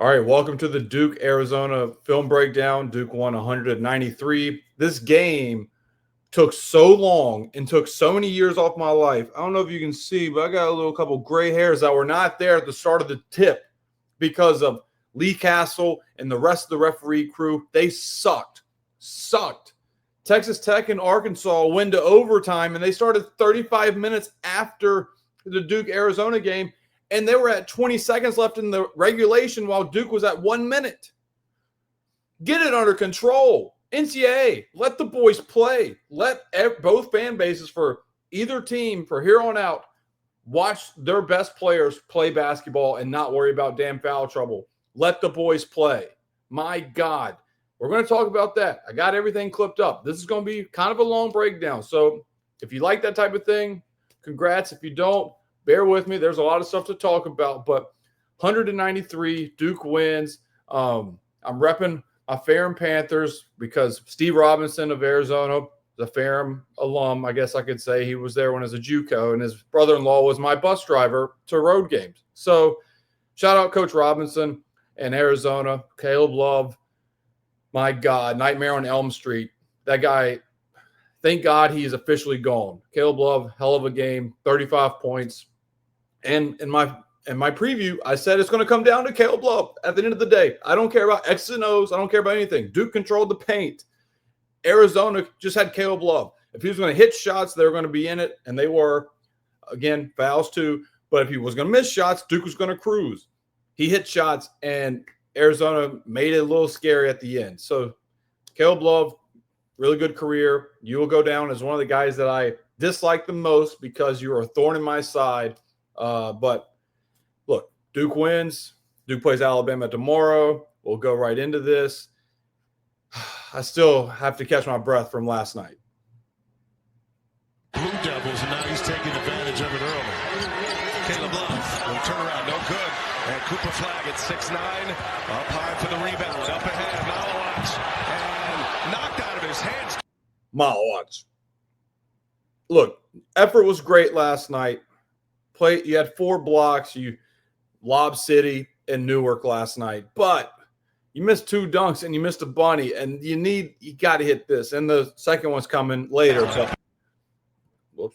All right, welcome to the Duke Arizona film breakdown. Duke won 193. This game took so long and took so many years off my life. I don't know if you can see, but I got a little couple gray hairs that were not there at the start of the tip because of Lee Cassell and the rest of the referee crew. They sucked. Texas Tech and Arkansas went to overtime, and they started 35 minutes after the Duke Arizona game. And they were at 20 seconds left in the regulation while Duke was at 1 minute. Get it under control. NCAA, let the boys play. Let both fan bases for either team for here on out watch their best players play basketball and not worry about damn foul trouble. Let the boys play. My God. We're going to talk about that. I got everything clipped up. This is going to be kind of a long breakdown. So if you like that type of thing, congrats. If you don't, bear with me. There's a lot of stuff to talk about, but 193, Duke wins. I'm repping my Ferrum Panthers because Steve Robinson of Arizona, the Ferrum alum, I guess I could say. He was there when I was a JUCO, and his brother-in-law was my bus driver to road games. So shout out Coach Robinson and Arizona. Caleb Love, my God, Nightmare on Elm Street. That guy, thank God he's officially gone. Caleb Love, hell of a game, 35 points. And in my preview, I said it's going to come down to Caleb Love at the end of the day. I don't care about X's and O's. I don't care about anything. Duke controlled the paint. Arizona just had Caleb Love. If he was going to hit shots, they were going to be in it, and they were. Again, fouls too. But if he was going to miss shots, Duke was going to cruise. He hit shots, and Arizona made it a little scary at the end. So Caleb Love, really good career. You will go down as one of the guys that I dislike the most because you are a thorn in my side. But look, Duke wins. Duke plays Alabama tomorrow. We'll go right into this. I still have to catch my breath from last night. Blue Devils, and now he's taking advantage of it early. Caleb Love will turn around, no good. And Cooper Flag at 6'9", up high for the rebound, up ahead, Maluach, and knocked out of his hands. Maluach. Look, effort was great last night. You had 4 blocks. You Lob City and Newark last night, but you missed 2 dunks and you missed a bunny, and you got to hit this. And the second one's coming later. But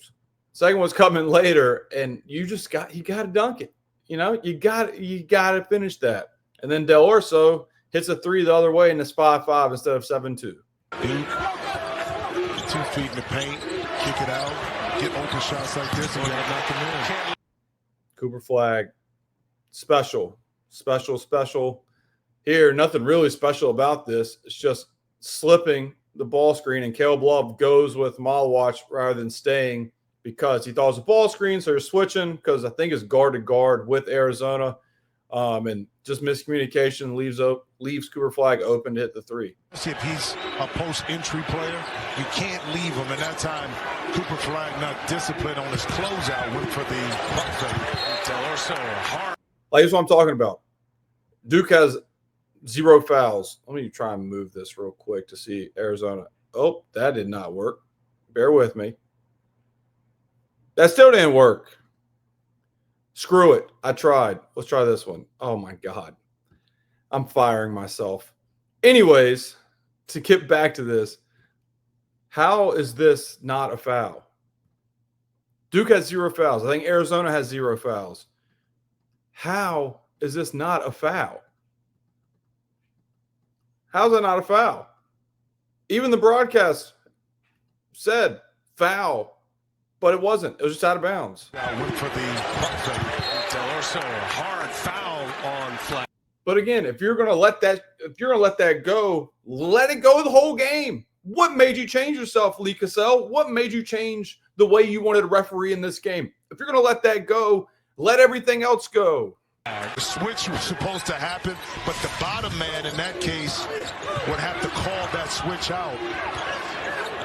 second one's coming later, and you got to dunk it. You know, you got to finish that. And then Del Orso hits a 3 the other way, and it's 5-5 instead of 7-2. Duke, 2 feet in the paint, kick it out, get open shots like this, and gotta knock them in. Cooper Flag, special. Here, nothing really special about this. It's just slipping the ball screen, and Caleb Love goes with Maluach rather than staying because he thought it was a ball screen, so you're switching because I think it's guard to guard with Arizona, and just miscommunication leaves Cooper Flag open to hit the 3. If he's a post-entry player, you can't leave him. And that time, Cooper Flag not disciplined on his closeout, went for the hard. Like, that's what I'm talking about. Duke has 0 fouls. Let me try and move this real quick to see Arizona. Oh, that did not work. Bear with me. That still didn't work. Screw it. I tried. Let's try this one. Oh, my God. I'm firing myself. Anyways, to get back to this, how is this not a foul? Duke has 0 fouls. I think Arizona has 0 fouls. How is this not a foul? How's that not a foul? Even the broadcast said foul, but it wasn't. It was just out of bounds. Went for the hard foul on Flag. But again, if you're gonna let that go, let it go the whole game. What made you change yourself, Lee Cassell? What made you change the way you wanted to referee in this game? If you're gonna let that go, let everything else go. The switch was supposed to happen, but the bottom man in that case would have to call that switch out.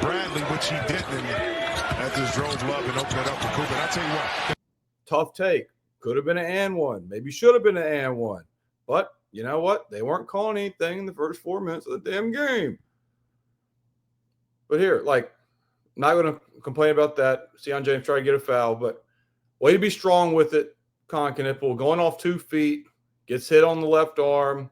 Bradley, which he didn't, and that just drove Love and opened it up for Cooper. And I tell you what. Tough take. Could have been an and one. Maybe should have been an and one. But you know what? They weren't calling anything in the first 4 minutes of the damn game. But here, like, not going to complain about that. Sean James tried to get a foul, but way to be strong with it. Conkinipple going off 2 feet, gets hit on the left arm,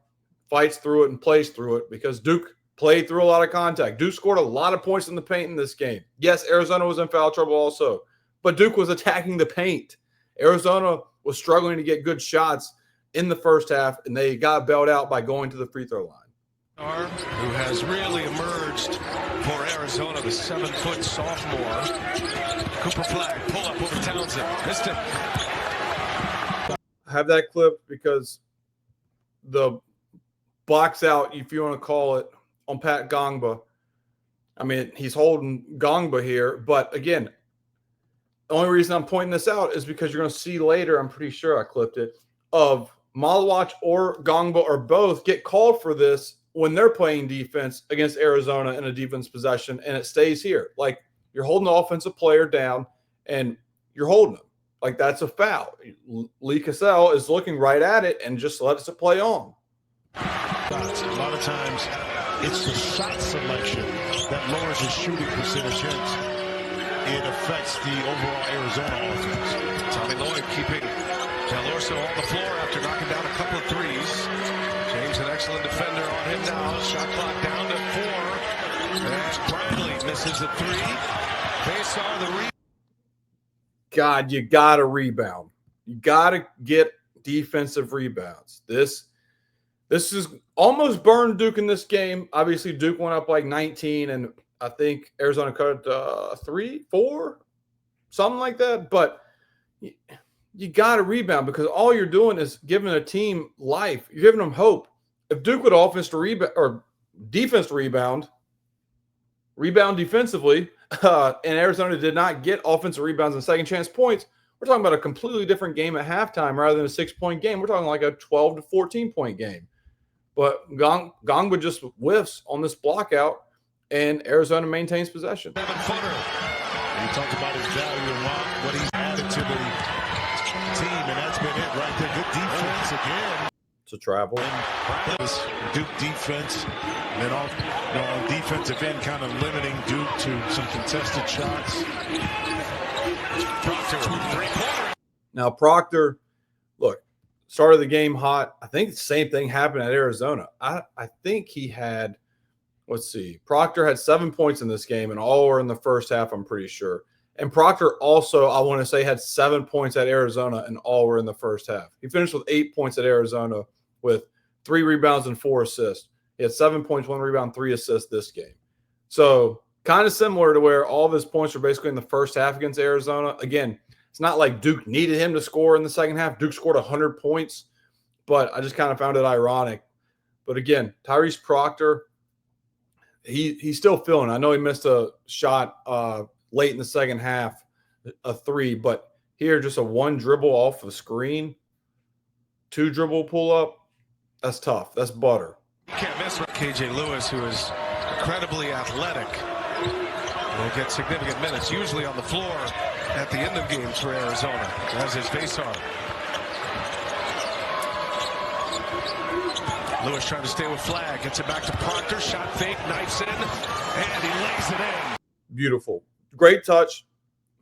fights through it and plays through it because Duke played through a lot of contact. Duke scored a lot of points in the paint in this game. Yes, Arizona was in foul trouble also, but Duke was attacking the paint. Arizona was struggling to get good shots in the first half, and they got bailed out by going to the free throw line. Who has really emerged for Arizona, the 7-foot sophomore. Cooper Flag, pull up over Townsend. Missed it. I have that clip because the box out, if you want to call it, on Pat Gongba. I mean, he's holding Gongba here, but again, the only reason I'm pointing this out is because you're going to see later, I'm pretty sure I clipped it, of Maluach or Gongba or both get called for this when they're playing defense against Arizona in a defense possession, and it stays here. Like, you're holding the offensive player down, and you're holding them. Like, that's a foul. Lee Cassell is looking right at it and just lets it play on. A lot of times, it's the shot selection that lowers the shooting percentage. It affects the overall Arizona offense. Tommy Lloyd keeping Del Orso on the floor after knocking down a couple of threes. James, an excellent defender on him now. Shot clock down to 4. And Bradley misses the 3. They saw the rebound. God, you got to rebound. You got to get defensive rebounds. This is almost burned Duke in this game. Obviously, Duke went up like 19, and I think Arizona cut 3, 4, something like that. But you got to rebound because all you're doing is giving a team life. You're giving them hope. If Duke would offense to rebound or defense to rebound defensively, and Arizona did not get offensive rebounds and second chance points, we're talking about a completely different game at halftime rather than a 6-point game. We're talking like a 12 to 14-point game. But Gongba just whiffs on this block out, and Arizona maintains possession. 7-footer. He talked about his value and what he's added to the team, and that's been it right there. Good defense again. It's a travel. Duke defense, and then on defensive end, kind of limiting Duke to some contested shots. Proctor, 3-pointer. Now, Proctor, look, started the game hot. I think the same thing happened at Arizona. I think he had, let's see, Proctor had 7 points in this game, and all were in the first half, I'm pretty sure. And Proctor also, I want to say, had 7 points at Arizona, and all were in the first half. He finished with 8 points at Arizona with 3 rebounds and 4 assists. He had 7 points, 1 rebound, 3 assists this game. So kind of similar to where all of his points were basically in the first half against Arizona. Again, it's not like Duke needed him to score in the second half. Duke scored 100 points, but I just kind of found it ironic. But again, Tyrese Proctor, he's still feeling. I know he missed a shot late in the second half, a 3, but here just a 1 dribble off the screen, 2 dribble pull up. That's tough. That's butter. Can't miss KJ Lewis, who is incredibly athletic. Will get significant minutes, usually on the floor at the end of games for Arizona, as his face-off. Lewis trying to stay with Flag, gets it back to Proctor, shot fake, knifes in, and he lays it in. Beautiful. Great touch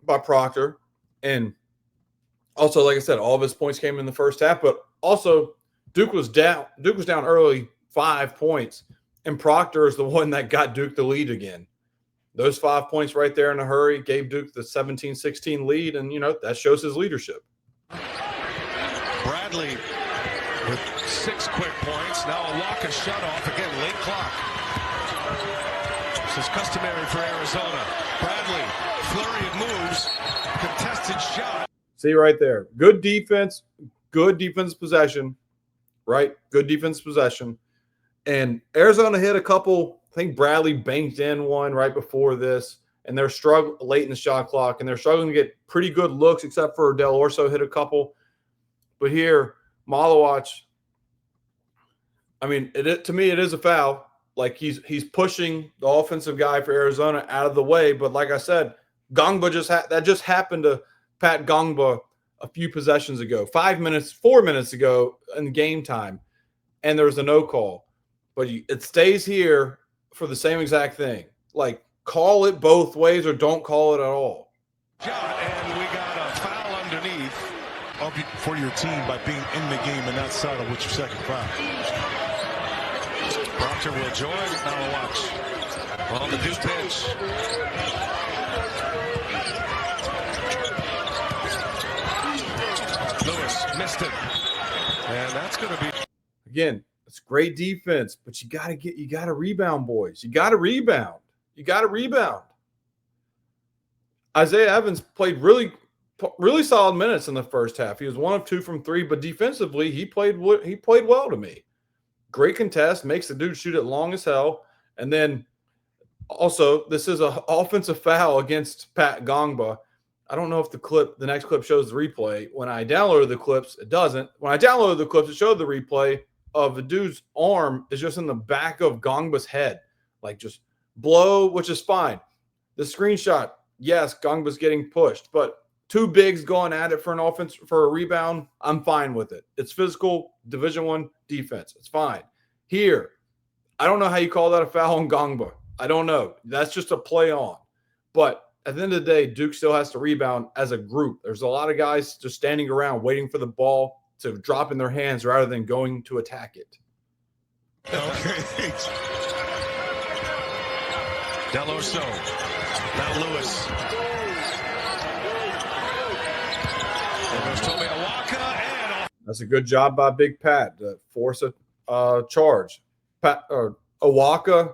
by Proctor. And also, like I said, all of his points came in the first half, but also Duke was down. Duke was down early, 5 points, and Proctor is the one that got Duke the lead again. Those 5 points right there in a hurry gave Duke the 17-16 lead, and, that shows his leadership. Bradley with 6 quick points. Now a Waka shutoff. Again, late clock. This is customary for Arizona. Bradley, flurry of moves, contested shot. See right there. Good defense possession, right? Good defense possession. And Arizona hit a couple. I think Bradley banked in one right before this, and they're struggling late in the shot clock, and they're struggling to get pretty good looks, except for Del Orso hit a couple. But here, Maluach, I mean, to me, it is a foul. Like he's pushing the offensive guy for Arizona out of the way. But like I said, Gongba that just happened to Pat Gongba a few possessions ago, 4 minutes ago in game time, and there was a no call. But it stays here for the same exact thing. Like, call it both ways or don't call it at all. Shot, and we got a foul underneath. for your team by being in the game and not saddled with your second foul. Proctor will join Maluach on the Duke bench. Lewis missed it, and that's going to be again. It's great defense, but you got to rebound, boys. You got to rebound. You got to rebound. Isaiah Evans played really solid minutes in the first half. He was 1 of 2 from 3, but defensively he played well to me. Great contest, makes the dude shoot it long as hell. And then also, this is an offensive foul against Pat Gongba. I don't know if the next clip shows the replay. When I downloaded the clips, it doesn't. When I downloaded the clips, it showed the replay of the dude's arm is just in the back of Gongba's head, like just blow, which is fine. The screenshot, yes, Gongba's getting pushed, but 2 bigs going at it for an offense, for a rebound, I'm fine with it. It's physical, Division I defense. It's fine. Here, I don't know how you call that a foul on Gongba. I don't know. That's just a play on. But at the end of the day, Duke still has to rebound as a group. There's a lot of guys just standing around waiting for the ball to drop in their hands rather than going to attack it. Okay. Delorso. Now Lewis. That's a good job by Big Pat to force a charge. Awaka,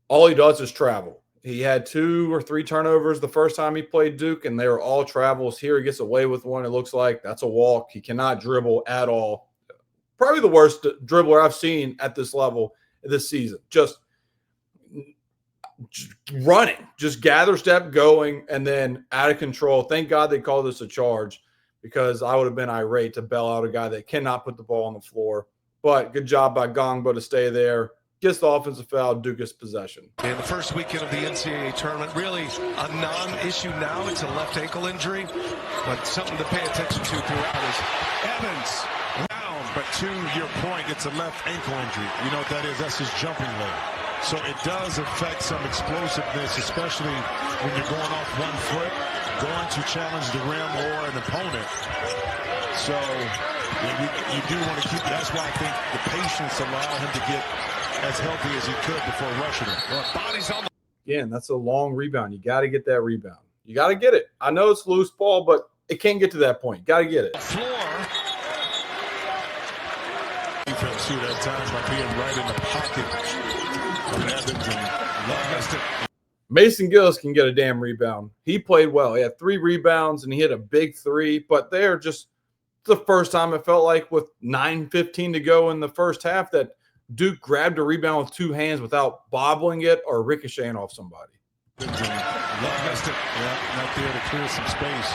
all he does is travel. He had 2 or 3 turnovers the first time he played Duke, and they were all travels. Here he gets away with one. It looks like that's a walk. He cannot dribble at all. Probably the worst dribbler I've seen at this level this season. Just running, just gather step going, and then out of control. Thank God they called this a charge, because I would have been irate to bail out a guy that cannot put the ball on the floor. But good job by Gongba to stay there. Gets the offensive foul, Duke gets possession. In the first weekend of the NCAA tournament, really a non-issue now. It's a left ankle injury, but something to pay attention to throughout is Evans. Down, but to your point, it's a left ankle injury. You know what that is? That's his jumping leg. So it does affect some explosiveness, especially when you're going off one foot, going to challenge the rim or an opponent. So you do want to keep, that's why I think the patience allowed him to get as healthy as he could before rushing it. Well, body's on the Again, that's a long rebound. You got to get that rebound. You got to get it. I know it's loose ball, but it can't get to that point. Got to get it. floor. Defense too that time by being right in the pocket of Evans and Love missed it. Mason Gillis can get a damn rebound. He played well. He had 3 rebounds and he hit a big 3, but they're just the first time it felt like with 9:15 to go in the first half that Duke grabbed a rebound with 2 hands without bobbling it or ricocheting off somebody. Love missed it. Yeah, not there to clear some space.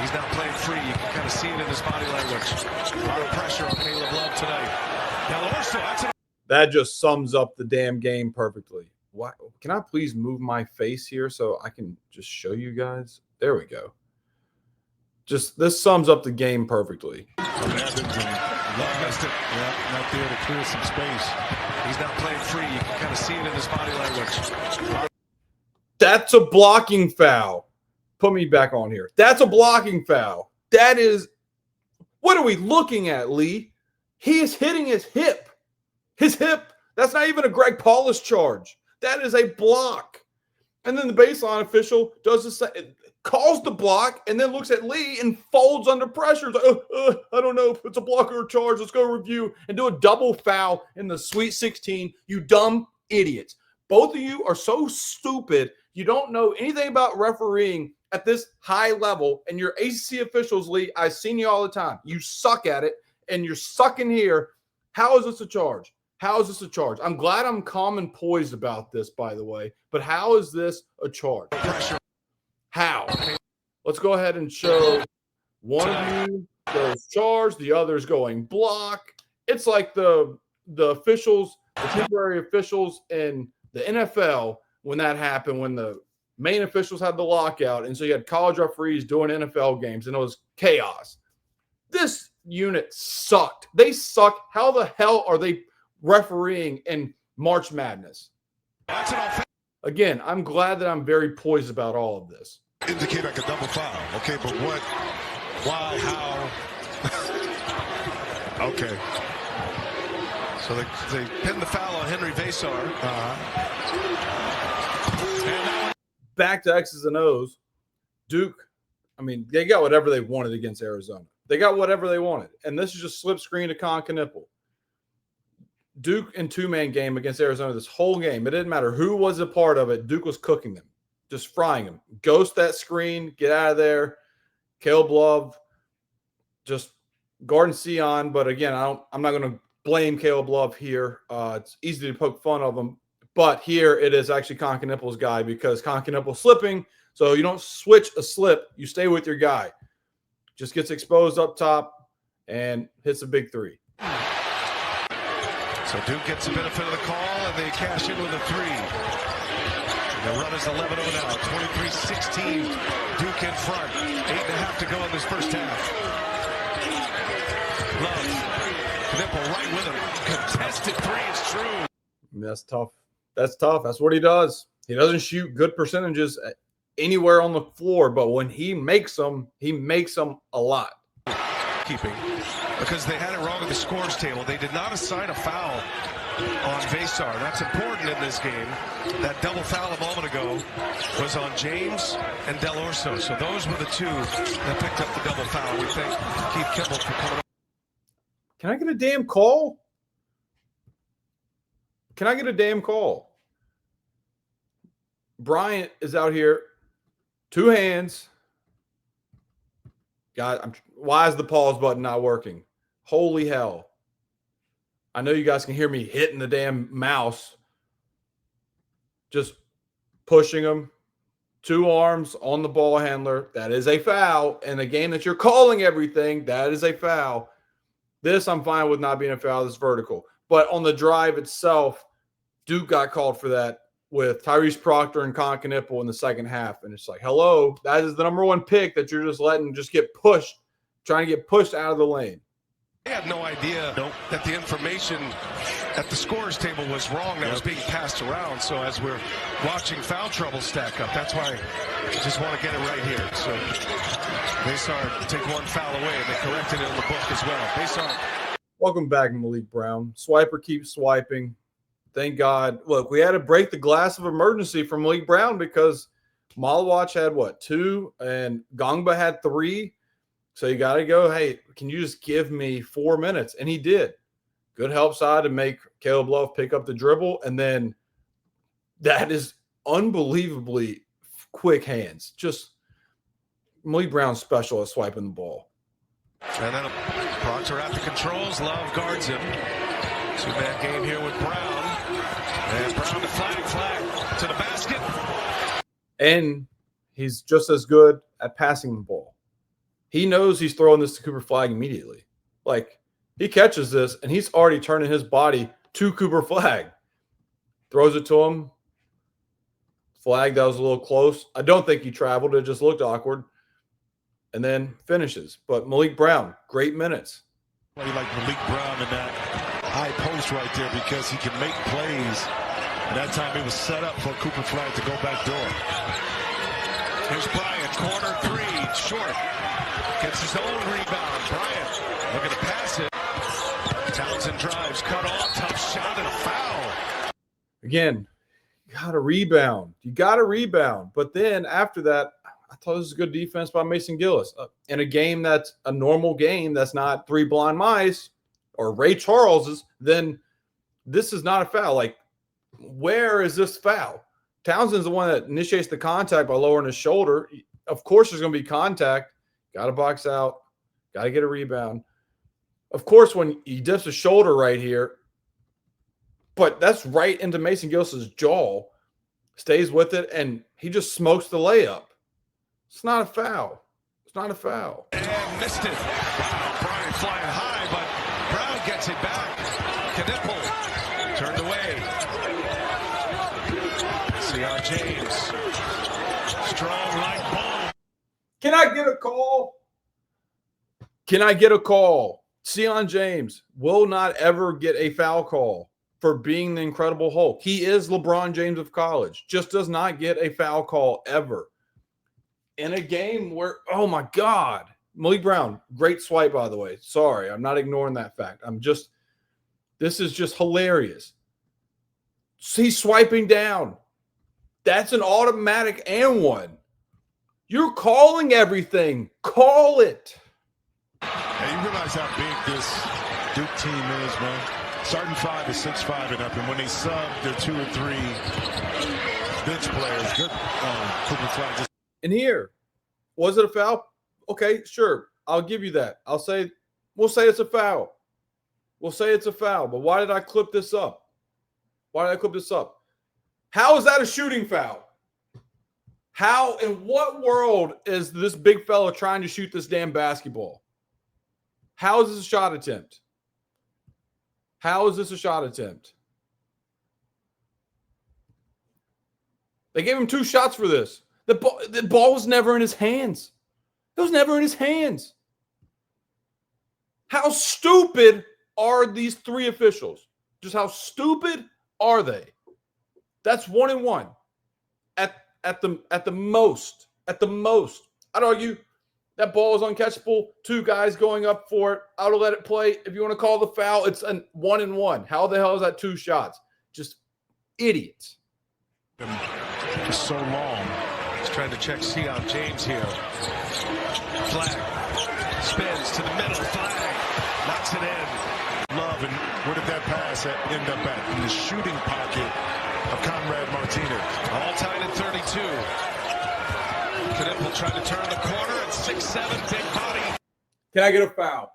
He's not playing free. You can kind of see it in his body language. A lot of pressure on Caleb Love tonight. Now, That just sums up the damn game perfectly. Why? Can I please move my face here so I can just show you guys? There we go. Just this sums up the game perfectly. Love missed it. Yeah, not there to clear some space. He's not playing free. You can kind of see it in his body language. That's a blocking foul. Put me back on here. That's a blocking foul. That is, what are we looking at, Lee? He is hitting his hip. His hip. That's not even a Greg Paulus charge. That is a block. And then the baseline official does the same, calls the block, and then looks at Lee and folds under pressure. Like, I don't know if it's a block or a charge. Let's go review and do a double foul in the Sweet 16. You dumb idiots. Both of you are so stupid. You don't know anything about refereeing at this high level. And your ACC officials, Lee, I've seen you all the time. You suck at it, and you're sucking here. How is this a charge? How is this a charge? I'm glad I'm calm and poised about this, by the way. But how is this a charge? How? Let's go ahead and show one of you goes charge, the other's going block. It's like the officials, the temporary officials in the NFL when that happened, when the main officials had the lockout. And so you had college referees doing NFL games, and it was chaos. This unit sucked. They suck. How the hell are they refereeing in March Madness? Again, I'm glad that I'm very poised about all of this. Indicate like a double foul. Okay, but what Why? How? Okay. So they pinned the foul on Henry Vasar. Back to X's and O's. Duke, I mean, they got whatever they wanted against Arizona. They got whatever they wanted. And this is just slip screen to Knippel. Duke in two-man game against Arizona this whole game. It didn't matter who was a part of it. Duke was cooking them, just frying them. Ghost that screen, get out of there. Caleb Love, just guarding Sion. But again, I'm not going to blame Caleb Love here. It's easy to poke fun of him. But here it is actually Knippel's guy because Knippel's slipping. So you don't switch a slip. You stay with your guy. Just gets exposed up top and hits a big three. So Duke gets the benefit of the call, and they cash in with a three. And the run is 11-0 now, 23-16. Duke in front. 8.5 to go in this first half. Love. Knippel right with him. Contested three is true. That's tough. That's tough. That's what he does. He doesn't shoot good percentages anywhere on the floor, but when he makes them a lot. Keeping. Because they had it wrong at the scores table. They did not assign a foul on Vasar. That's important in this game. That double foul a moment ago was on James and Del Orso. So those were the two that picked up the double foul. We thank Keith Kimble for coming up. Can I get a damn call? Can I get a damn call? Bryant is out here, two hands. God, why is the pause button not working? Holy hell. I know you guys can hear me hitting the damn mouse. Just pushing him. Two arms on the ball handler. That is a foul. In a game that you're calling everything, that is a foul. This I'm fine with not being a foul. This vertical. But on the drive itself, Duke got called for that with Tyrese Proctor and Knippel in the second half. And it's like, hello, that is the number one pick that you're just letting just get pushed, trying to get pushed out of the lane. They had no idea that the information at the scorers table was wrong that was being passed around. So as we're watching foul trouble stack up, that's why I just want to get it right here. So Vasar take one foul away, and they corrected it in the book as well. Vasar. Welcome back, Malik Brown. Swiper keeps swiping. Thank God. Look, we had to break the glass of emergency for Malik Brown because Maluach had, what, 2? And Gongba had 3. So you got to go, hey, can you just give me 4 minutes? And he did. Good help side to make Caleb Love pick up the dribble. And then that is unbelievably quick hands. Just Malik Brown special at swiping the ball. And then Proctor at the controls. Love guards him. Two-man game here with Brown. And Brown to flag to the basket. And he's just as good at passing the ball. He knows he's throwing this to Cooper Flagg immediately. Like, he catches this, and he's already turning his body to Cooper Flagg. Throws it to him. Flagg, that was a little close. I don't think he traveled. It just looked awkward. And then finishes. But Malik Brown, great minutes. Play like Malik Brown in that high post right there because he can make plays. And that time it was set up for Cooper Flagg to go back door. Here's Bryant, corner three, short. Gets his own rebound. Bryant looking to pass it. Townsend drives, cut off, tough shot, and a foul. Again, you got to rebound. You got to rebound. But then after that, I thought this was good defense by Mason Gillis. In a game that's a normal game, that's not Three Blind Mice or Ray Charles's, then this is not a foul. Like, where is this foul? Townsend's the one that initiates the contact by lowering his shoulder. Of course there's going to be contact. Got to box out. Got to get a rebound. Of course, when he dips his shoulder right here, but that's right into Mason Gillis's jaw, stays with it, and he just smokes the layup. It's not a foul. It's not a foul. And missed it. Wow, Bryant flying high, but Brown gets it back. Knippel turned away. C.R. James. Strong like ball. Can I get a call? Can I get a call? Sion James will not ever get a foul call for being the Incredible Hulk. He is LeBron James of college. Just does not get a foul call ever. In a game where, oh my God, Malik Brown, great swipe, by the way. Sorry, I'm not ignoring that fact. This is just hilarious. He's swiping down. That's an automatic and one. You're calling everything. Call it. Hey, you realize how big this Duke team is, man? Starting 5 is 6'5" and up, and when they sub, they're 2 or 3 bench players. Good Cooper Flag. And here, was it a foul? Okay, sure. I'll give you that. We'll say it's a foul. We'll say it's a foul. But why did I clip this up? How is that a shooting foul? How, in what world is this big fella trying to shoot this damn basketball? How is this a shot attempt? They gave him 2 shots for this. The ball was never in his hands. It was never in his hands. How stupid are these 3 officials? Just how stupid are they? That's 1-1 at the most. I'd argue that ball is uncatchable. 2 guys going up for it. I would let it play. If you want to call the foul, it's a 1-1. How the hell is that 2 shots? Just idiots. Just so long. He's trying to check Sion James here. Flag. Spins to the middle. Flag. Knocks it in. Love, and where did that pass end up at? In the shooting pocket of Conrad Martinez. All tied at 32. Knipple trying to turn the corner at 6'7", big body. Can I get a foul?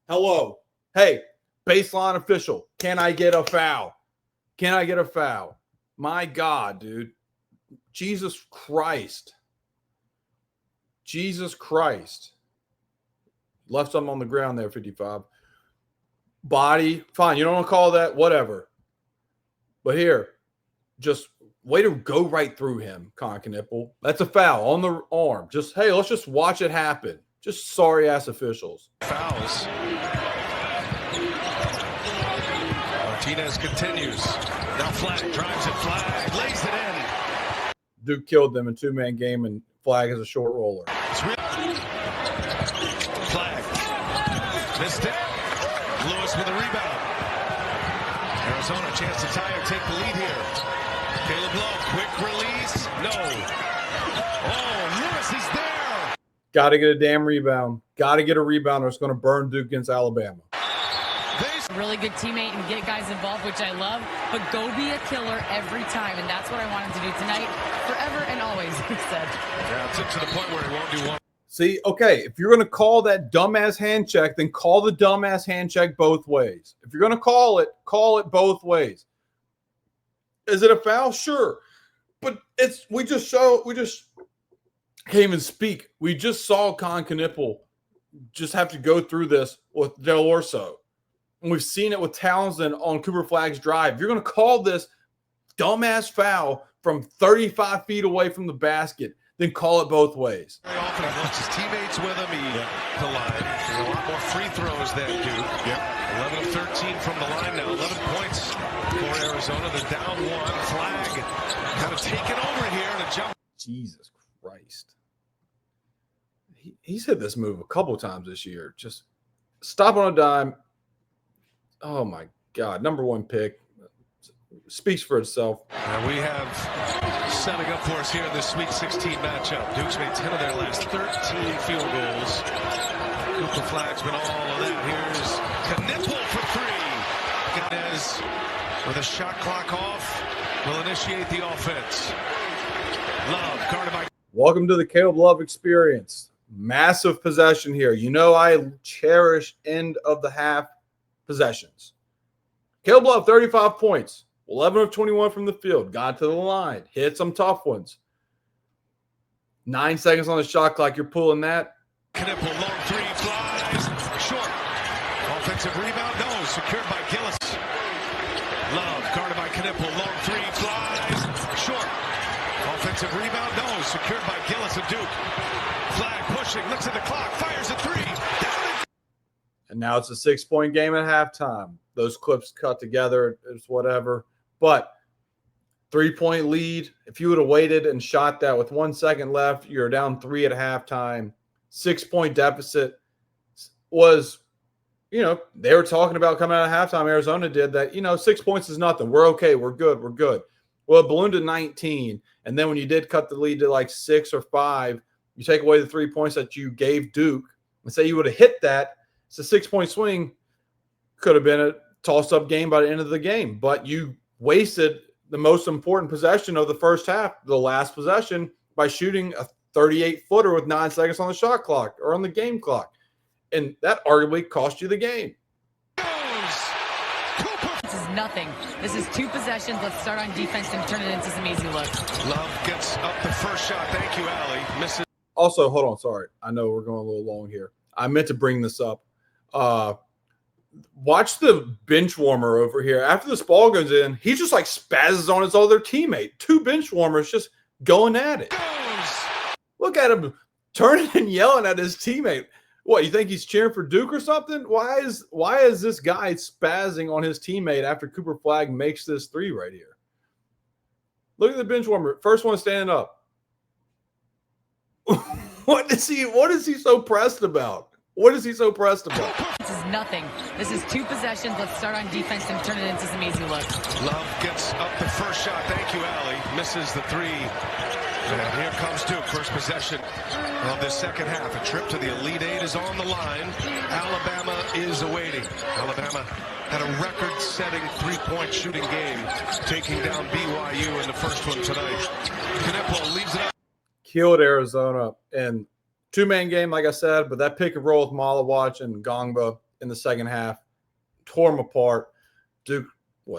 Hello. Hey, baseline official. Can I get a foul? My God, dude. Jesus Christ. Left something on the ground there, 55. Body, fine. You don't want to call that, whatever. But here, just way to go right through him, Knipple. That's a foul on the arm. Hey, let's just watch it happen. Just sorry-ass officials. Fouls. Martinez continues. Now Flag drives it. Flag lays it in. Duke killed them in 2-man game, and Flag is a short roller. Flag. Missed it. Lewis with a rebound. Arizona chance to tie or take the lead here. Caleb Lowe, quick release. No. Oh, Lewis is there. Got to get a damn rebound. Got to get a rebound or it's going to burn Duke against Alabama. A really good teammate and get guys involved, which I love, but go be a killer every time, and that's what I wanted to do tonight, forever and always, he said. Yeah, it's to the point where he won't do one. See, okay, if you're going to call that dumbass hand check, then call the dumbass hand check both ways. If you're going to call it both ways. Is it a foul? Sure. But we just can't even speak. We just saw Knipple just have to go through this with Del Orso. And we've seen it with Townsend on Cooper Flag's drive. You're going to call this dumbass foul from 35 feet away from the basket, then call it both ways. Very often he wants his teammates with him. The line. There's a lot more free throws than Duke. 11 of 13 from the line now. 11 points for Arizona. They're down 1. Flag kind of taking over here and a jump. Jesus Christ. He's hit this move a couple times this year. Just stop on a dime. Oh, my God. Number 1 pick. Speaks for itself. And we have setting up for us here in this Sweet 16 matchup. Duke's made 10 of their last 13 field goals. Cooper Flag's been all of that. Here's Knipple for 3. Gonez with a shot clock off will initiate the offense. Love, guarded by... Welcome to the Caleb Love experience. Massive possession here. You know I cherish end of the half possessions. Caleb Love, 35 points. 11 of 21 from the field. Got to the line. Hit some tough ones. 9 seconds on the shot clock. You're pulling that. Knipple, long 3, flies. Short. Offensive rebound. No. Secured by Gillis. Love, guarded by Knipple. Long 3, flies. Short. Offensive rebound. No. Secured by Gillis of Duke. Flag pushing. Looks at the clock. Fires a 3. Down. And now it's a 6-point game at halftime. Those clips cut together. It's whatever. But 3-point lead. If you would have waited and shot that with 1 second left, you're down 3 at halftime. 6-point deficit was, they were talking about coming out of halftime. Arizona did that. 6 points is nothing. We're okay. We're good. We're good. Well, it ballooned to 19. And then when you did cut the lead to like 6 or 5, you take away the 3 points that you gave Duke and say you would have hit that. It's a 6-point swing. Could have been a toss-up game by the end of the game. But you wasted the most important possession of the first half, the last possession, by shooting a 38-footer with 9 seconds on the shot clock or on the game clock. And that arguably cost you the game. This is nothing. This is 2 possessions. Let's start on defense and turn it into some easy looks. Love gets up the first shot. Thank you, Allie. Misses. Also, hold on. Sorry. I know we're going a little long here. I meant to bring this up. Watch the bench warmer over here. After this ball goes in, he just like spazzes on his other teammate. 2 bench warmers just going at it. Look at him turning and yelling at his teammate. What, you think he's cheering for Duke or something? Why is this guy spazzing on his teammate after Cooper Flagg makes this 3 right here? Look at the bench warmer. First one standing up. What is he so pressed about? What is he so pressed about? This is nothing. This is 2 possessions. Let's start on defense and turn it into some easy looks. Love gets up the first shot. Thank you, Allie. Misses the 3. And here comes Duke. First possession of this second half. A trip to the Elite Eight is on the line. Alabama is awaiting. Alabama had a record-setting 3-point shooting game, taking down BYU in the first one tonight. Cassell leaves it up. Killed Arizona in 2-man game, like I said, but that pick and roll with Maluach and Gongba in the second half tore them apart. Duke,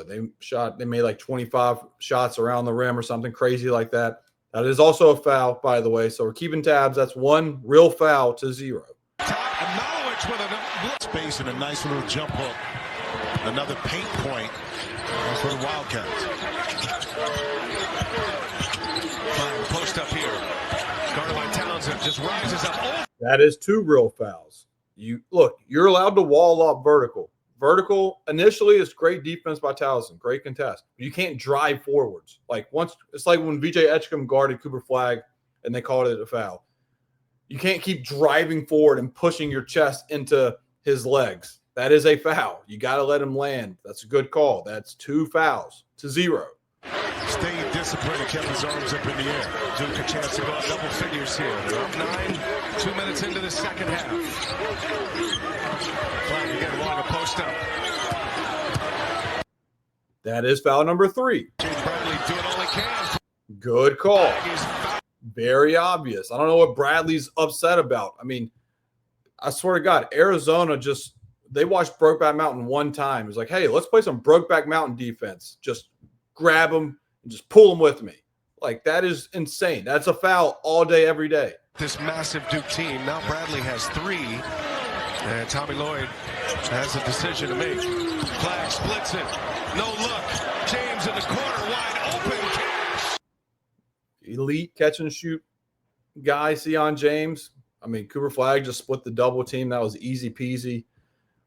they made like 25 shots around the rim or something crazy like that. That is also a foul, by the way, so we're keeping tabs. That's 1 real foul to 0. Maluach with a space and a nice little jump hook. Another paint point for the Wildcats. Post up here. Guarded by Townsend. Just rises up. Oh. That is 2 real fouls. You're allowed to wall up vertical. Vertical initially is great defense by Townsend, great contest. But you can't drive forwards. It's like when VJ Etchcombe guarded Cooper Flagg and they called it a foul. You can't keep driving forward and pushing your chest into his legs. That is a foul. You got to let him land. That's a good call. That's 2 fouls to 0. Stayed disciplined and kept his arms up in the air. Duke a chance to go up double figures here. They're up 9, 2 minutes into the second half. Flagg again wanting to post up. That is foul number 3. James Bradley doing all he can. Good call. Very obvious. I don't know what Bradley's upset about. I mean, I swear to God, Arizona they watched Brokeback Mountain one time. It was like, hey, let's play some Brokeback Mountain defense. Just grab them and just pull them with me. Like, that is insane. That's a foul all day, every day. This massive Duke team. Now Bradley has 3. And Tommy Lloyd has a decision to make. Flagg splits it. No look. James in the corner, wide open. Cash. Elite catch and shoot guy, Sion James. I mean, Cooper Flagg just split the double team. That was easy peasy.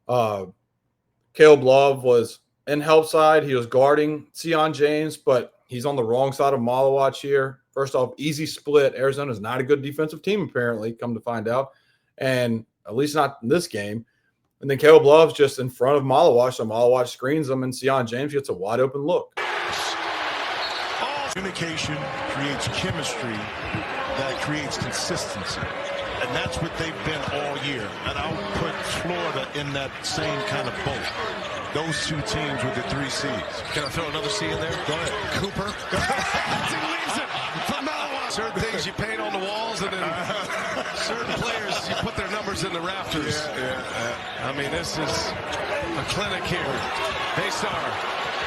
Caleb Love was in help side. He was guarding Sion James, but he's on the wrong side of Maluach here. First off, easy split. Arizona's not a good defensive team, apparently, come to find out. And at least not in this game. And then Caleb Love's just in front of Maluach, so Maluach screens him, and Sion James gets a wide open look. Communication creates chemistry that creates consistency. And that's what they've been all year. And I'll put Florida in that same kind of boat. Those 2 teams with the 3 C's. Can I throw another C in there? Go ahead. Cooper. He leaves it for Maluach. Certain things you paint on the walls, and then certain players, you put their numbers in the rafters. I mean, this is a clinic here. Haystar,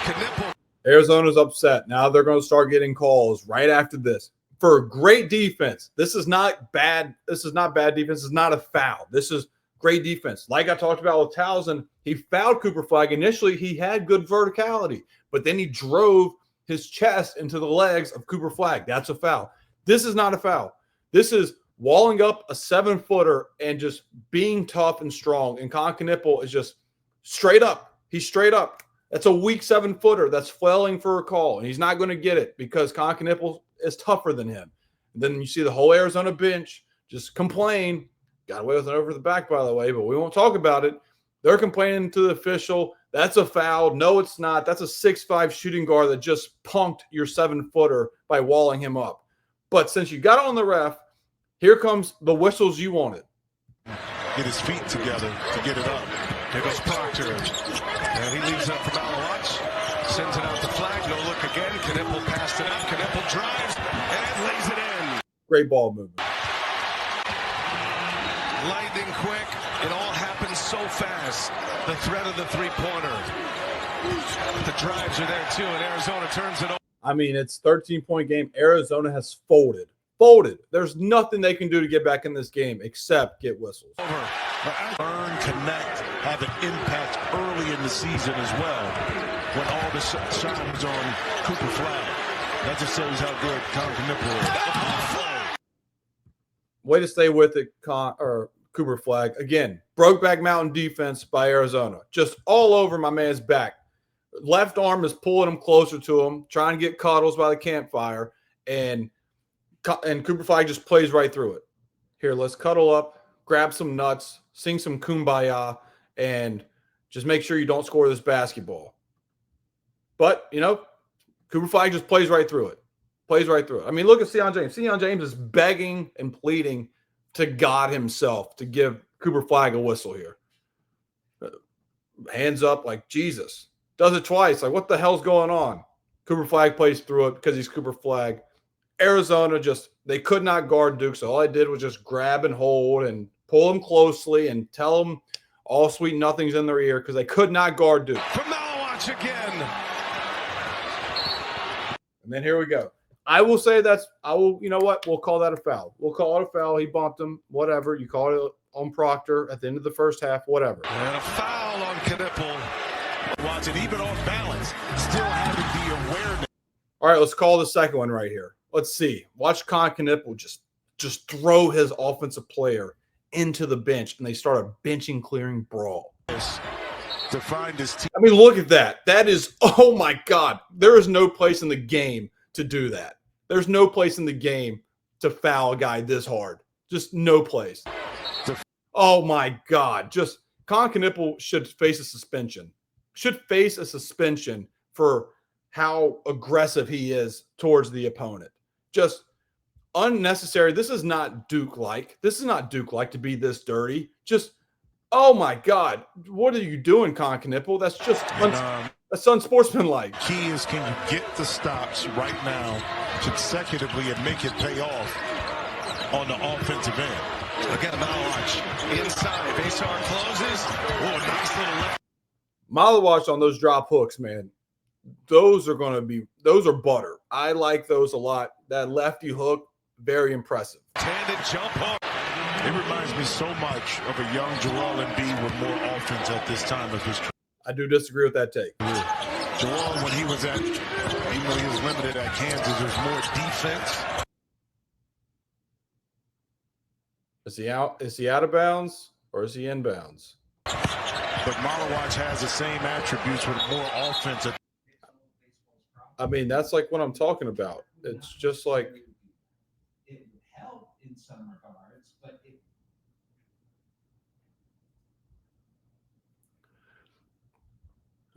Knipple. Arizona's upset. Now they're going to start getting calls right after this for great defense. This is not bad. This is not bad defense. This is not a foul. This is great defense. Like I talked about with Townsend, he fouled Cooper Flagg. Initially, he had good verticality, but then he drove his chest into the legs of Cooper Flagg. That's a foul. This is not a foul. This is walling up a 7-footer and just being tough and strong. And Con Knipple is just straight up. He's straight up. That's a weak 7-footer that's flailing for a call, and he's not going to get it because Con Knipple is tougher than him. And then you see the whole Arizona bench just complain got away with it over the back, by the way, but we won't talk about it. They're complaining to the official. That's a foul. No, it's not. That's a 6'5" shooting guard that just punked your 7-footer by walling him up. But since you got on the ref, here comes the whistles you wanted. Get his feet together to get it up. Here goes Proctor. And he leaves it up for Maluach. Sends it out the flag. No look again. Knipple passed it up. Knipple drives and lays it in. Great ball movement. Lightning quick. It all happens so fast. The threat of the three-pointer. The drives are there too, and Arizona turns it over. I mean, it's 13-point game. Arizona has folded. Folded. There's nothing they can do to get back in this game except get whistles. Learn, connect, have an impact early in the season as well. When all the shine was on Cooper Flag. That just shows how good Knipple is. Way to stay with it, Cooper Flag. Again, Brokeback Mountain defense by Arizona. Just all over my man's back. Left arm is pulling him closer to him, trying to get cuddles by the campfire, and Cooper Flag just plays right through it. Here, let's cuddle up, grab some nuts, sing some Kumbaya, and just make sure you don't score this basketball. But, you know, Cooper Flag just plays right through it. Plays right through it. I mean, look at Sion James. Sion James is begging and pleading to God himself to give Cooper Flag a whistle here. Hands up like Jesus. Does it twice. Like, what the hell's going on? Cooper Flag plays through it because he's Cooper Flag. Arizona they could not guard Duke, so all I did was just grab and hold and pull them closely and tell them all sweet nothings in their ear because they could not guard Duke. From Maluach again. And then here we go. I will say you know what? We'll call that a foul. We'll call it a foul. He bumped him, whatever. You call it on Proctor at the end of the first half, whatever. And a foul on Knipple. Watch it even off balance, still having the awareness. All right, let's call the second one right here. Let's see. Watch Knipple just throw his offensive player into the bench, and they start a benching clearing brawl. To find his team. I mean, look at that. That is, oh my God. There is no place in the game to do that. There's no place in the game to foul a guy this hard. Just no place. Oh my God. Just Knipple should face a suspension. Should face a suspension for how aggressive he is towards the opponent. Just unnecessary. This is not Duke-like. This is not Duke-like to be this dirty. Just, oh my God. What are you doing, Knipple? That's just that's unsportsmanlike. Key is, can you get the stops right now consecutively and make it pay off on the offensive end? Again, Maluach inside. Baysar closes. Oh, nice little left. Maluach on those drop hooks, man. Those are butter. I like those a lot. That lefty hook, very impressive. Tanded jump hook. It reminds me so much of a young Joel Embiid with more offense at this time of his career. I do disagree with that take. Joel, when he was even though he was limited at Kansas, there's more defense. Is he out? Is he out of bounds or is he in bounds? But Maluach has the same attributes with more offense. I mean, that's like what I'm talking about. It's just like it would help in some regards, but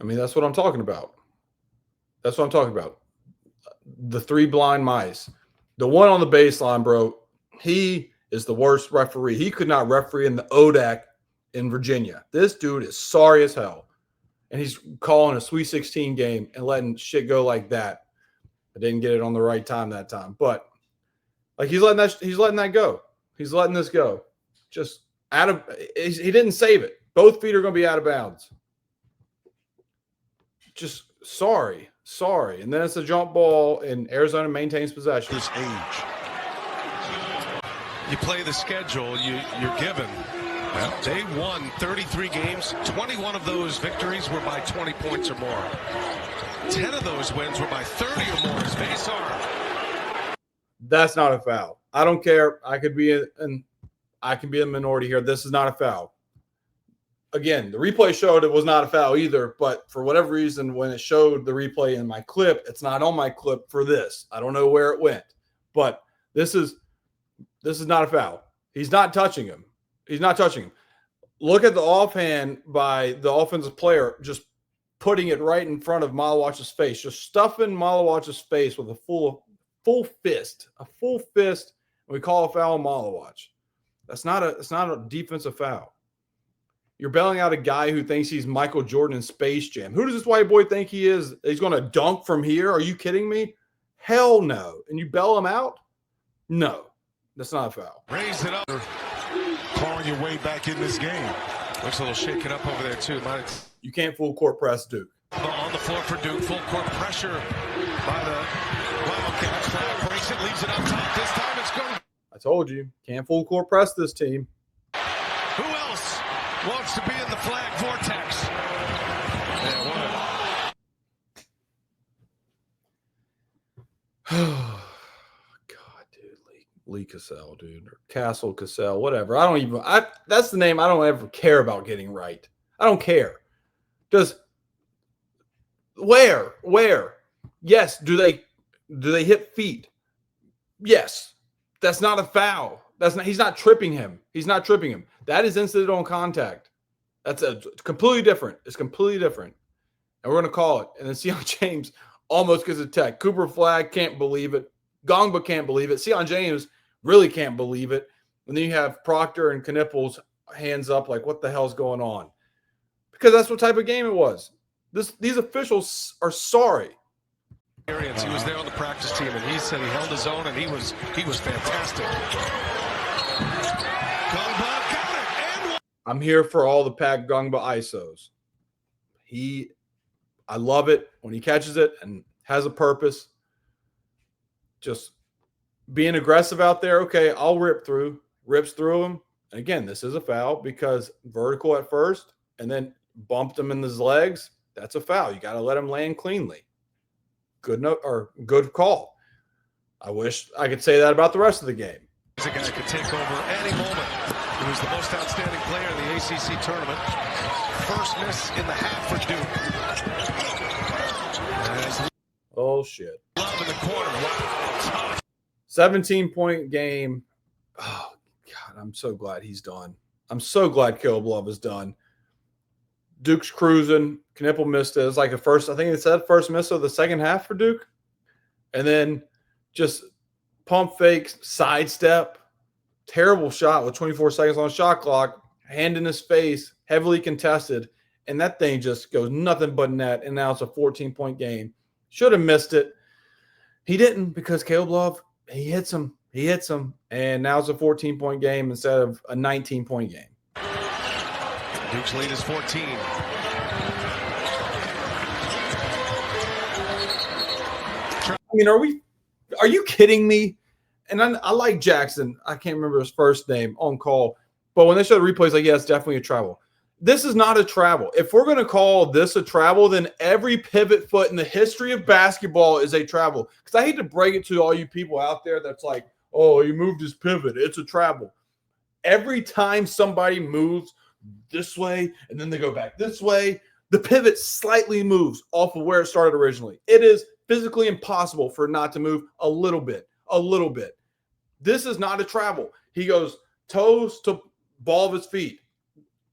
I mean, that's what I'm talking about. That's what I'm talking about. The three blind mice. The one on the baseline, bro, he is the worst referee. He could not referee in the ODAC in Virginia. This dude is sorry as hell. And he's calling a Sweet 16 game and letting shit go like that. I didn't get it on the right time that time. But like he's letting that go. He's letting this go. Just he didn't save it. Both feet are going to be out of bounds. Just sorry. And then it's a jump ball, and Arizona maintains possession. This age. You play the schedule you're given. Well, they won 33 games. 21 of those victories were by 20 points or more. 10 of those wins were by 30 or more. As Baysar. That's not a foul. I don't care. I can be a minority here. This is not a foul. Again, the replay showed it was not a foul either, but for whatever reason, when it showed the replay in my clip, it's not on my clip for this. I don't know where it went, but this is not a foul. He's not touching him. He's not touching him. Look at the offhand by the offensive player, just putting it right in front of Maluach's face, just stuffing Maluach's face with a full fist, and we call a foul on Maluach. That's not a defensive foul. You're bailing out a guy who thinks he's Michael Jordan in Space Jam. Who does this white boy think he is? He's going to dunk from here? Are you kidding me? Hell no. And you bail him out? No, that's not a foul. Raise it up. Clawing your way back in this game. Looks a little shaken up over there, too. You can't full court press Duke. On the floor for Duke. Full court pressure by the Wildcats. Flag breaks it, leaves it up top. This time it's going. I told you, can't full court press this team. Who else wants to be in the flag vortex? God, dude, Lee Cassell, dude, or Cassell, whatever. That's the name I don't ever care about getting right. I don't care. Where? Yes. Do they hit feet? Yes. That's not a foul. He's not tripping him. That is incidental contact. That's completely different. It's completely different. And we're going to call it. And then Sion James almost gets a tech. Cooper Flag can't believe it. Gongba can't believe it. Sion James really can't believe it. And then you have Proctor and Knippel's hands up like, what the hell's going on? Because that's what type of game it was. These officials are sorry. He was there on the practice team, and he said he held his own, and he was fantastic. Gongba got it. And I'm here for all the Pat Gongba ISOs. I love it when he catches it and has a purpose. Just being aggressive out there. Okay, I'll rips through him. And again, this is a foul because vertical at first and then bumped him in his legs. That's a foul. You got to let him land cleanly. Good call. I wish I could say that about the rest of the game. He's a guy who could take over any moment. He was the most outstanding player in the ACC tournament. First miss in the half for Duke. Oh, shit. Love in the corner. Wow. 17-point game. Oh, God, I'm so glad he's done. I'm so glad Caleb Love is done. Duke's cruising. Knippel missed it. It's like first miss of the second half for Duke. And then just pump fakes, sidestep, terrible shot with 24 seconds on the shot clock, hand in his face, heavily contested, and that thing just goes nothing but net, and now it's a 14-point game. Should have missed it. He didn't because Caleb Love, he hits him, and now it's a 14-point game instead of a 19-point game. Duke's lead is 14. I mean, are you kidding me? And I like Jackson. I can't remember his first name on call. But when they show the replays, like, yeah, it's definitely a travel. This is not a travel. If we're going to call this a travel, then every pivot foot in the history of basketball is a travel. Because I hate to break it to all you people out there that's like, oh, he moved his pivot. It's a travel. Every time somebody moves this way and then they go back this way, the pivot slightly moves off of where it started originally. It is physically impossible for it not to move a little bit. This is not a travel. He goes toes to ball of his feet.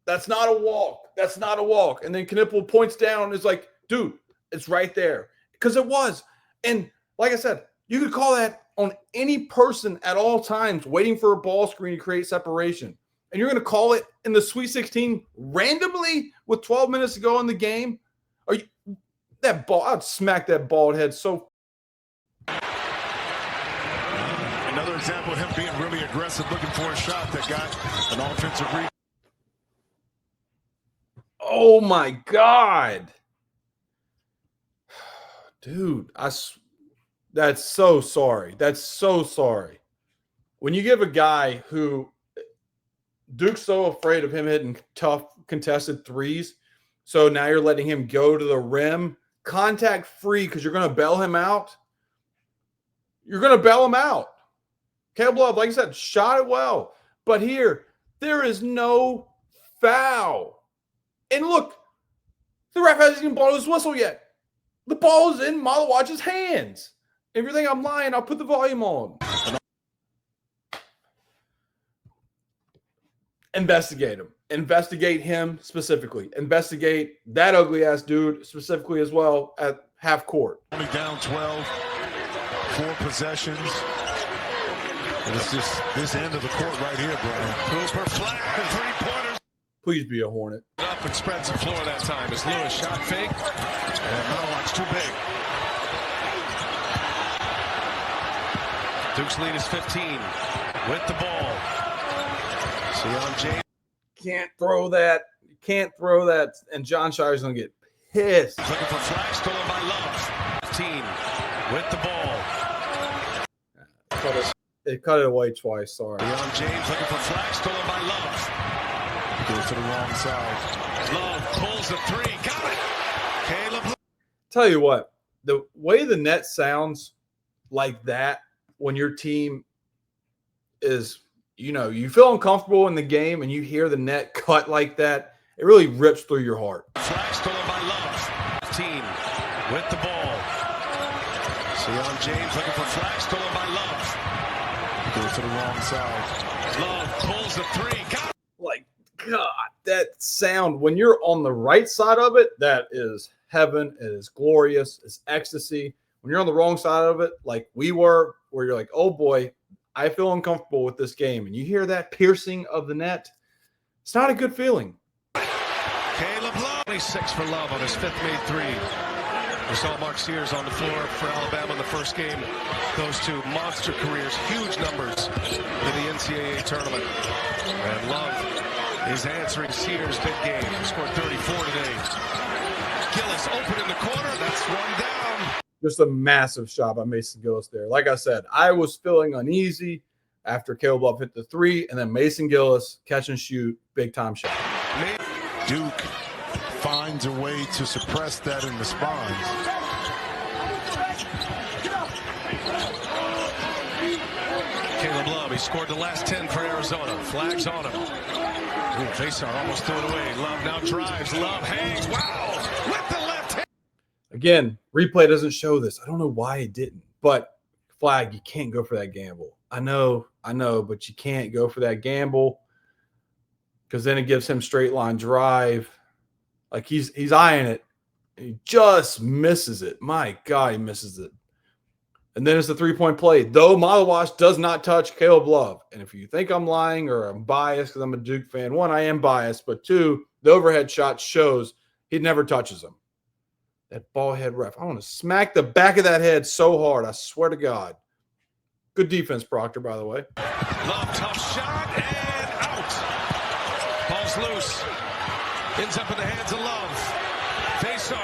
That's not a walk. And then Knippel points down and is like, dude, it's right there. Because it was. And like I said, you could call that on any person at all times waiting for a ball screen to create separation. And you're going to call it in the Sweet 16 randomly with 12 minutes to go in the game? That ball, I'd smack that bald head so. Another example of him being really aggressive, looking for a shot that got an offensive rebound. Oh, my God. Dude, that's so sorry. When you give a guy who Duke's so afraid of him hitting tough contested threes, so now you're letting him go to the rim contact free because you're going to bail him out. Caleb Love, like I said, shot it well. But here, there is no foul. And look, the ref hasn't even blown his whistle yet. The ball is in Maluach's hands. If you think I'm lying, I'll put the volume on. investigate him. Investigate him specifically. Investigate that ugly ass dude specifically as well at half court. Only down 12, 4 possessions. And it's just this end of the court right here, Brian. Cooper flat and 3-pointers. Please be a Hornet. Up and spreads the floor that time as Lewis shot fake. And Maluach's too big. Duke's lead is 15 with the ball. Sion James. Can't throw that. Can't throw that. And John Shire's going to get pissed. Looking for flag stolen by Love. 15 with the ball. It cut it away twice. Sorry. Sion James looking for flag stolen by Love. Goes to the wrong side. Love pulls the 3. Got it. Caleb. Tell you what, the way the net sounds like that when your team is, you feel uncomfortable in the game and you hear the net cut like that, it really rips through your heart. Flag stolen by Love. 15 with the ball. Sion James looking for flag stolen by Love. Goes to the wrong side. Love pulls the 3. Got it. Like, God, that sound, when you're on the right side of it, that is heaven. It is glorious. It's ecstasy. When you're on the wrong side of it, like we were, where you're like, oh boy, I feel uncomfortable with this game. And you hear that piercing of the net, it's not a good feeling. Caleb Love. 26 for Love on his 5th made 3. We saw Mark Sears on the floor for Alabama in the first game. Those two monster careers, huge numbers in the NCAA tournament. And Love is answering Sears' big game. He scored 34 today. Gillis open in the corner. That's one down. Just a massive shot by Mason Gillis there. Like I said, I was feeling uneasy after Caleb Love hit the 3, and then Mason Gillis catch and shoot, big time shot. Duke finds a way to suppress that and responds. Caleb Love, he scored the last 10 for Arizona. Flags on him. Ooh, Facear almost threw it away. Love now drives. Love hangs. Wow! With the left hand. Again, replay doesn't show this. I don't know why it didn't. But flag, you can't go for that gamble. I know, but you can't go for that gamble because then it gives him straight line drive. Like he's eyeing it. And he just misses it. My God, he misses it. And then it's the 3-point play. Though Maluach does not touch Caleb Love. And if you think I'm lying or I'm biased because I'm a Duke fan, 1, I am biased. But 2, the overhead shot shows he never touches him. That ball head ref. I want to smack the back of that head so hard. I swear to God. Good defense, Proctor, by the way. Love, tough shot, and out. Ball's loose. Ends up in the hands of Love. Facear.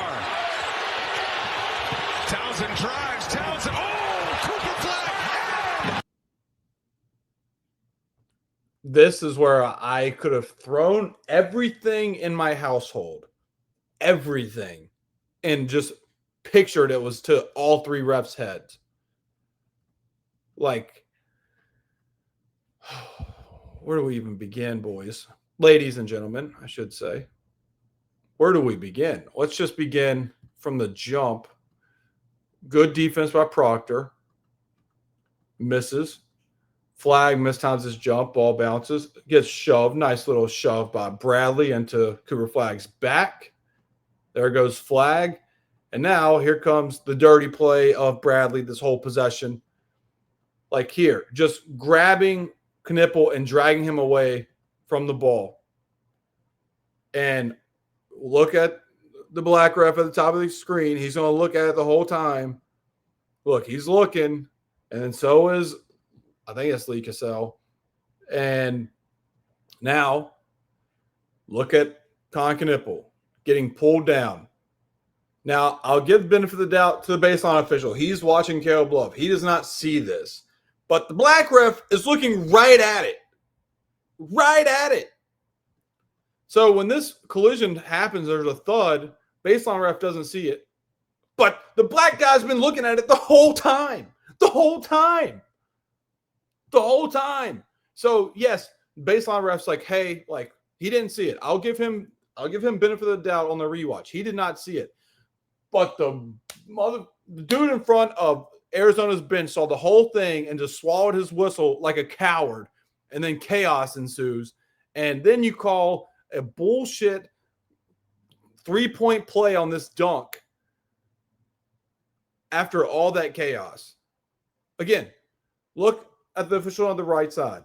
Townsend drives. Townsend. Oh, Cooper flag. This is where I could have thrown everything in my household. Everything. And just pictured it was to all 3 refs' heads. Like, where do we even begin, boys? Ladies and gentlemen, I should say. Where do we begin? Let's just begin from the jump. Good defense by Proctor. Misses. Flag mistimes his jump. Ball bounces. Gets shoved. Nice little shove by Bradley into Cooper Flag's back. There goes flag. And now here comes the dirty play of Bradley, this whole possession. Like here, just grabbing Knipple and dragging him away from the ball. And look at the black ref at the top of the screen. He's going to look at it the whole time. Look, he's looking. And then so is, I think it's Lee Cassell. And now look at Con Knipple getting pulled down. Now, I'll give the benefit of the doubt to the baseline official. He's watching Caleb Love. He does not see this. But the black ref is looking right at it. Right at it. So when this collision happens, there's a thud. Baseline ref doesn't see it. But the black guy's been looking at it the whole time. The whole time. The whole time. So, yes, baseline ref's like, hey, like, he didn't see it. I'll give him benefit of the doubt on the rewatch. He did not see it. But the dude in front of Arizona's bench saw the whole thing and just swallowed his whistle like a coward. And then chaos ensues. And then you call a bullshit 3-point play on this dunk after all that chaos. Again, look at the official on the right side.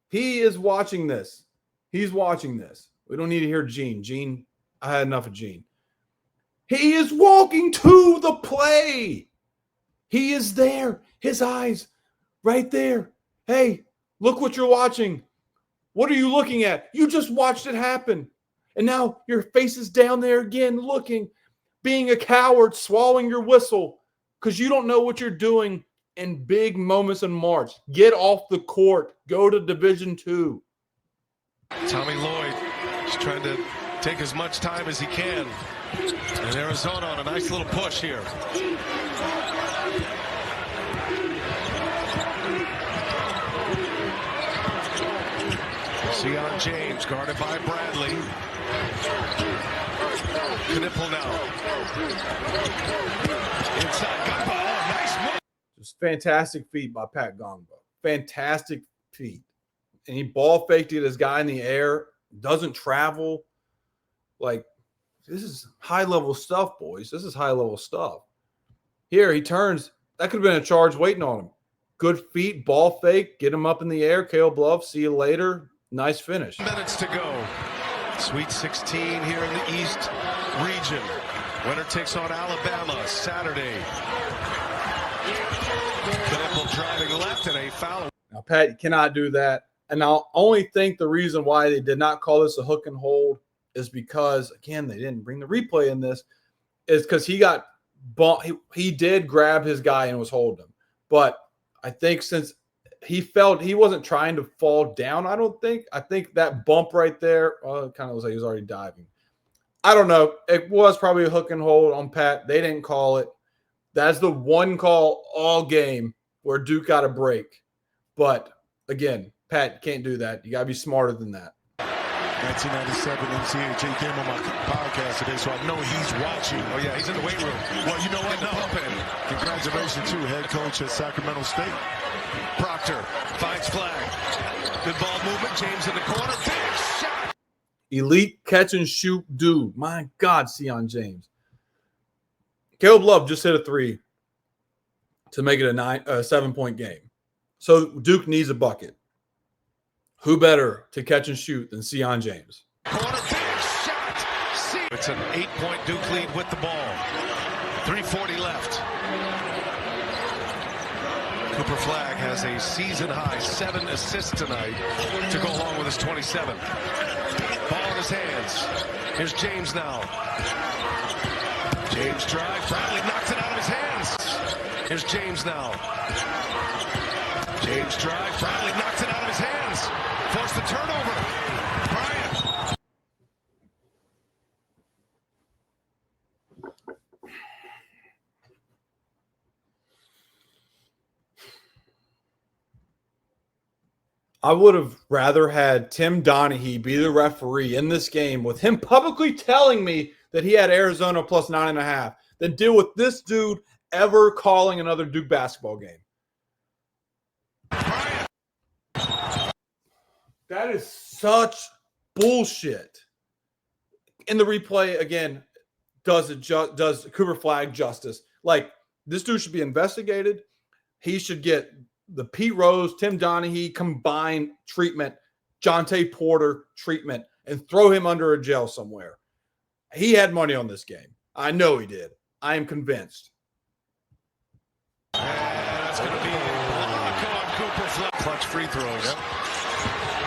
He is watching this. He's watching this. We don't need to hear Gene. Gene, I had enough of Gene. He is walking to the play. He is there. His eyes right there. Hey, look what you're watching. What are you looking at? You just watched it happen. And now your face is down there again looking, being a coward, swallowing your whistle because you don't know what you're doing in big moments in March. Get off the court. Go to Division II. Tommy Lloyd is trying to take as much time as he can. And Arizona on a nice little push here. Sion James guarded by Bradley. Knipple now. Inside Gombo. Oh, nice move. Just fantastic feat by Pat Gombo. Fantastic feat. And he ball faked it as guy in the air. Doesn't travel. Like, this is high-level stuff, boys. This is high-level stuff. Here, he turns. That could have been a charge waiting on him. Good feet, ball fake, get him up in the air. Caleb Love, see you later. Nice finish. Minutes to go. Sweet 16 here in the East region. Winner takes on Alabama Saturday. Knipple driving left and a foul. Now, Pat, you cannot do that. And I'll only think the reason why they did not call this a hook and hold is because, again, they didn't bring the replay in this, is because he got bumped. He did grab his guy and was holding him. But I think since he felt he wasn't trying to fall down, I think that bump right there, it kind of was like he was already diving. I don't know. It was probably a hook and hold on Pat. They didn't call it. That's the one call all game where Duke got a break. But, again, Pat, you can't do that. You got to be smarter than that. 1997 NCAA came on my podcast today, so I know he's watching. Oh, yeah, he's in the weight room. Well, you know what? No. Congratulations to head coach at Sacramento State. Proctor finds flag. Good ball movement. James in the corner. Big shot. Elite catch and shoot dude. My God, Sion James. Caleb Love just hit a 3 to make it a 7-point game. So Duke needs a bucket. Who better to catch and shoot than Sion James? Corner, big shot. It's an 8-point Duke lead with the ball. 3:40 left. Cooper Flagg has a season-high 7 assists tonight to go along with his 27. Ball in his hands. Here's James now. James drive. Bradley knocks it out of his hands. Here's James now. James drive. Bradley knocks it out of his hands. Force the turnover. Bryant. I would have rather had Tim Donaghy be the referee in this game with him publicly telling me that he had Arizona plus 9.5 than deal with this dude ever calling another Duke basketball game. That is such bullshit. In the replay, again, does Cooper Flagg justice. Like, this dude should be investigated. He should get the Pete Rose, Tim Donaghy combined treatment, Jonte Porter treatment, and throw him under a jail somewhere. He had money on this game. I know he did. I am convinced. That's going to be a block on Cooper Flagg. Clutch free throws. Yep.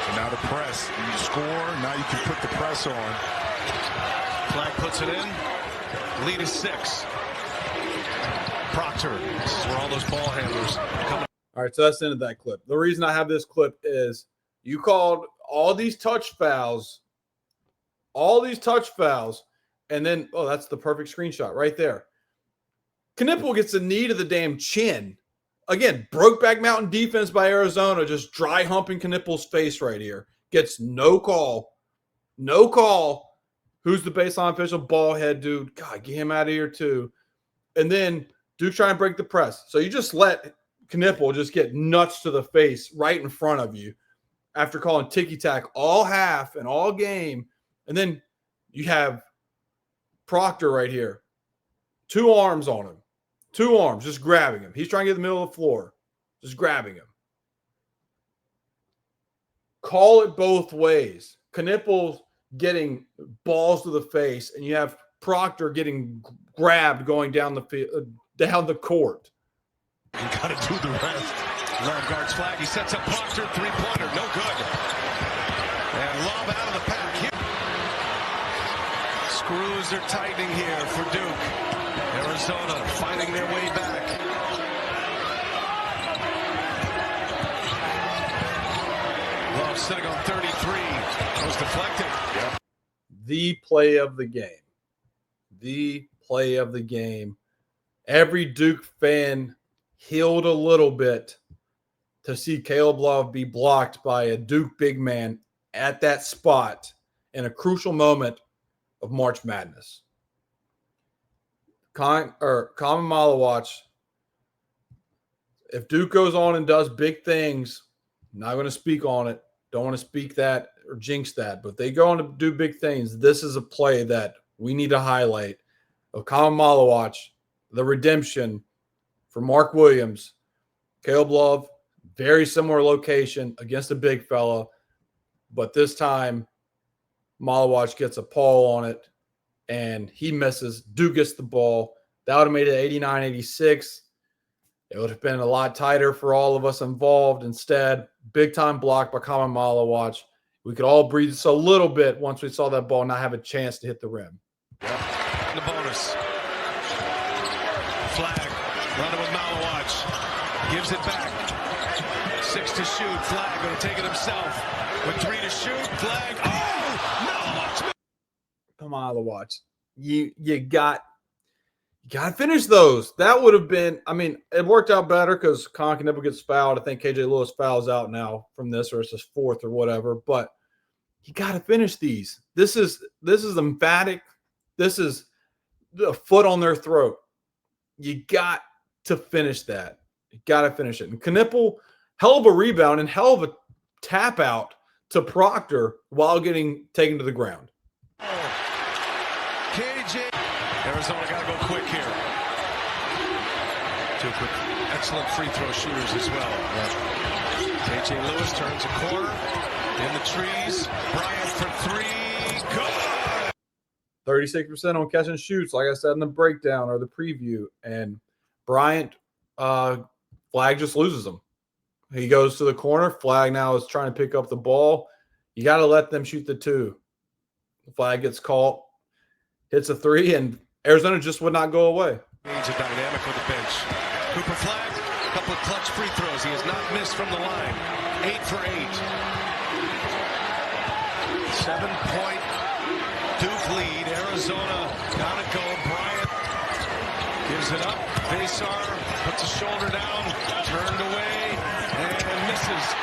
And now the press. You score. Now you can put the press on. Flagg puts it in. Lead is 6. Proctor. This is where all those ball handlers come. All right, so that's the end of that clip. The reason I have this clip is you called all these touch fouls, and then, oh, that's the perfect screenshot right there. Knipple gets a knee to the damn chin. Again, Brokeback Mountain defense by Arizona, just dry humping Knipple's face right here. Gets no call. No call. Who's the baseline official? Ballhead dude. God, get him out of here too. And then Duke trying to break the press. So you just let Knipple just get nuts to the face right in front of you. after calling ticky-tack all half and all game. And then you have Proctor right here. 2 arms on him. 2 arms, just grabbing him. He's trying to get in the middle of the floor. Just grabbing him. Call it both ways. Knippel's getting balls to the face, and you have Proctor getting grabbed going down the court. You got to do the rest. Love guards flag. He sets up Proctor. 3-pointer. No good. And Love out of the pack. Screws are tightening here for Duke. Arizona finding their way back. Love sitting on 33. Was deflected. Yep. The play of the game. The play of the game. Every Duke fan healed a little bit to see Caleb Love be blocked by a Duke big man at that spot in a crucial moment of March Madness. Common Maluach, if Duke goes on and does big things, I'm not going to speak on it. Don't want to speak that or jinx that. But if they go on to do big things, this is a play that we need to highlight of Common Maluach, the redemption for Mark Williams. Caleb Love, very similar location against a big fella. But this time, Maluach gets a paw on it, and he misses. Duke gets the ball. That would have made it 89-86. It would have been a lot tighter for all of us involved. Instead, big-time block by Common Maluach. We could all breathe just a little bit once we saw that ball not have a chance to hit the rim. Yep. The bonus. Flag. Running with Maluach. Gives it back. 6 to shoot. Flag going to take it himself. With 3 to shoot. Flag. Oh! Maluach. Come on, Maluach. You got to finish those. That would have been, I mean, it worked out better because Con Knippel gets fouled. I think KJ Lewis fouls out now from this, or it's his 4th or whatever. But you got to finish these. This is emphatic. This is a foot on their throat. You got to finish that. You got to finish it. And Knippel, hell of a rebound and hell of a tap out to Proctor while getting taken to the ground. KJ. Arizona got to go quick here. Duke with excellent free throw shooters as well. KJ Lewis turns a corner in the trees. Bryant for 3. Good. 36% on catch and shoots, like I said in the breakdown or the preview. And Bryant, Flag just loses them. He goes to the corner. Flag now is trying to pick up the ball. You got to let them shoot the 2. The Flag gets caught, hits a 3, and Arizona just would not go away. Change a dynamic with the bench. Cooper Flag, a couple of clutch free throws. He has not missed from the line. 8 for 8. 7-point Duke lead. Arizona gotta go. Bryant gives it up. Vasar puts a shoulder down, turned away, and misses.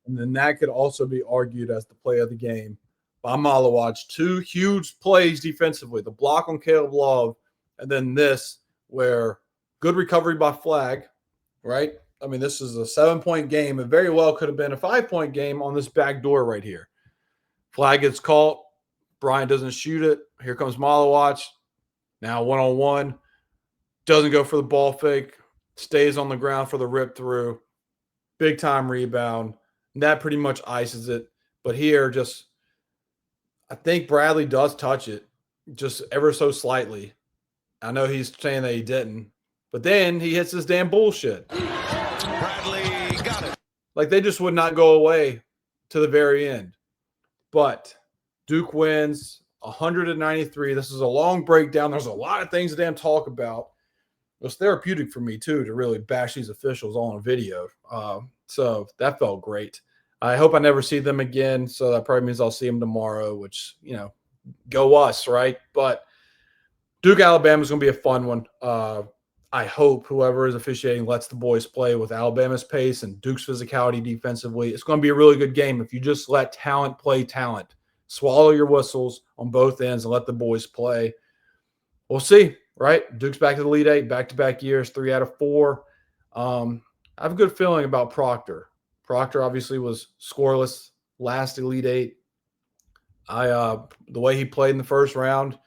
And then that could also be argued as the play of the game by Maluach. 2 huge plays defensively. The block on Caleb Love, and then this, where good recovery by Flag, right? I mean, this is a 7-point game. It very well could have been a 5-point game on this back door right here. Flag gets caught. Bryant doesn't shoot it. Here comes Maluach. Now one-on-one. Doesn't go for the ball fake. Stays on the ground for the rip through. Big time rebound. And that pretty much ices it. But here, I think Bradley does touch it just ever so slightly. I know he's saying that he didn't. But then he hits this damn bullshit. Bradley got it. Like they just would not go away to the very end. But Duke wins 193. This is a long breakdown. There's a lot of things to damn talk about. It was therapeutic for me, too, to really bash these officials on a video. So that felt great. I hope I never see them again. So that probably means I'll see them tomorrow, which, go us, right? But Duke, Alabama is going to be a fun one. I hope whoever is officiating lets the boys play with Alabama's pace and Duke's physicality defensively. It's going to be a really good game if you just let talent play talent. Swallow your whistles on both ends and let the boys play. We'll see, right? Duke's back to the Elite 8, back-to-back years, 3 out of 4. I have a good feeling about Proctor. Proctor obviously was scoreless last Elite Eight. The way he played in the first round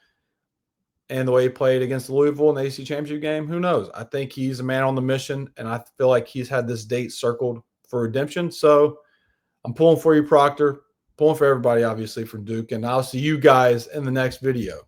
and the way he played against Louisville in the AC Championship game, who knows? I think he's a man on the mission, and I feel like he's had this date circled for redemption. So I'm pulling for you, Proctor. Pulling for everybody, obviously, for Duke, and I'll see you guys in the next video.